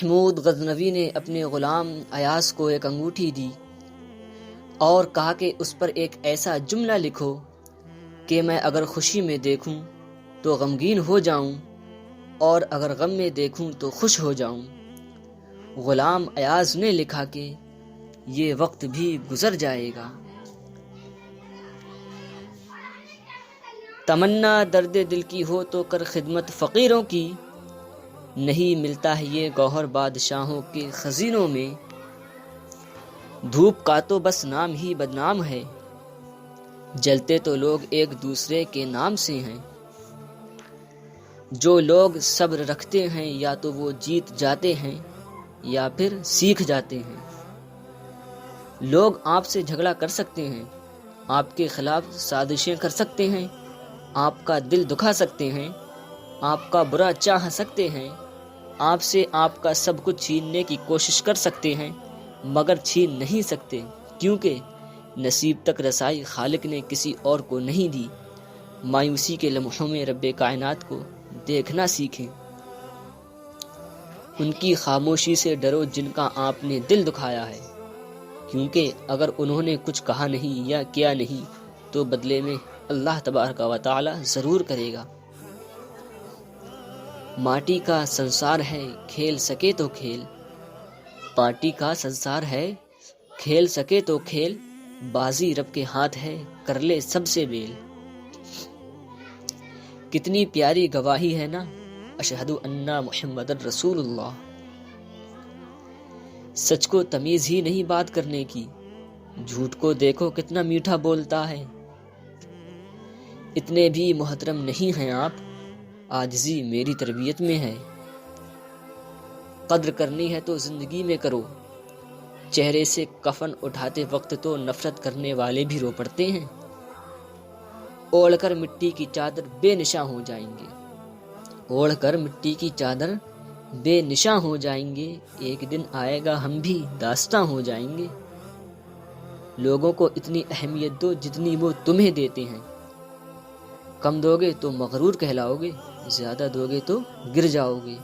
محمود غزنوی نے اپنے غلام ایاز کو ایک انگوٹھی دی اور کہا کہ اس پر ایک ایسا جملہ لکھو کہ میں اگر خوشی میں دیکھوں تو غمگین ہو جاؤں اور اگر غم میں دیکھوں تو خوش ہو جاؤں۔ غلام ایاز نے لکھا کہ یہ وقت بھی گزر جائے گا۔ تمنا درد دل کی ہو تو کر خدمت فقیروں کی، نہیں ملتا ہے یہ گوہر بادشاہوں کے خزینوں میں۔ دھوپ کا تو بس نام ہی بدنام ہے، جلتے تو لوگ ایک دوسرے کے نام سے ہیں۔ جو لوگ صبر رکھتے ہیں یا تو وہ جیت جاتے ہیں یا پھر سیکھ جاتے ہیں۔ لوگ آپ سے جھگڑا کر سکتے ہیں، آپ کے خلاف سازشیں کر سکتے ہیں، آپ کا دل دکھا سکتے ہیں، آپ کا برا چاہ سکتے ہیں، آپ سے آپ کا سب کچھ چھیننے کی کوشش کر سکتے ہیں، مگر چھین نہیں سکتے، کیونکہ نصیب تک رسائی خالق نے کسی اور کو نہیں دی۔ مایوسی کے لمحوں میں رب کائنات کو دیکھنا سیکھیں۔ ان کی خاموشی سے ڈرو جن کا آپ نے دل دکھایا ہے، کیونکہ اگر انہوں نے کچھ کہا نہیں یا کیا نہیں تو بدلے میں اللہ تبارک و تعالی ضرور کرے گا۔ ماٹی کا سنسار ہے کھیل سکے تو کھیل، پارٹی کا سنسار ہے کھیل سکے تو کھیل، بازی رب کے ہاتھ ہے کر لے سب سے بیل۔ کتنی پیاری گواہی ہے نا، اشہد ان محمد رسول اللہ۔ سچ کو تمیز ہی نہیں بات کرنے کی، جھوٹ کو دیکھو کتنا میٹھا بولتا ہے۔ اتنے بھی محترم نہیں ہیں آپ، عاجزی میری تربیت میں ہے۔ قدر کرنی ہے تو زندگی میں کرو، چہرے سے کفن اٹھاتے وقت تو نفرت کرنے والے بھی رو پڑتے ہیں۔ اوڑھ کر مٹی کی چادر بے نشاں ہو جائیں گے، اوڑھ کر مٹی کی چادر بے نشاں ہو جائیں گے، ایک دن آئے گا ہم بھی داستاں ہو جائیں گے۔ لوگوں کو اتنی اہمیت دو جتنی وہ تمہیں دیتے ہیں، کم دو گے تو مغرور کہلاؤ گے، زیادہ دو گے تو گر جاؤ گے۔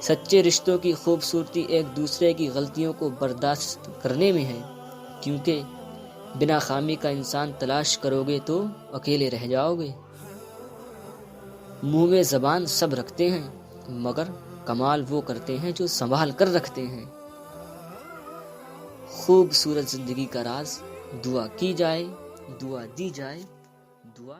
سچے رشتوں کی خوبصورتی ایک دوسرے کی غلطیوں کو برداشت کرنے میں ہے، کیونکہ بنا خامی کا انسان تلاش کرو گے تو اکیلے رہ جاؤ گے۔ منہ میں زبان سب رکھتے ہیں، مگر کمال وہ کرتے ہیں جو سنبھال کر رکھتے ہیں۔ خوبصورت زندگی کا راز دعا کی جائے، دعا دی جائے، دعا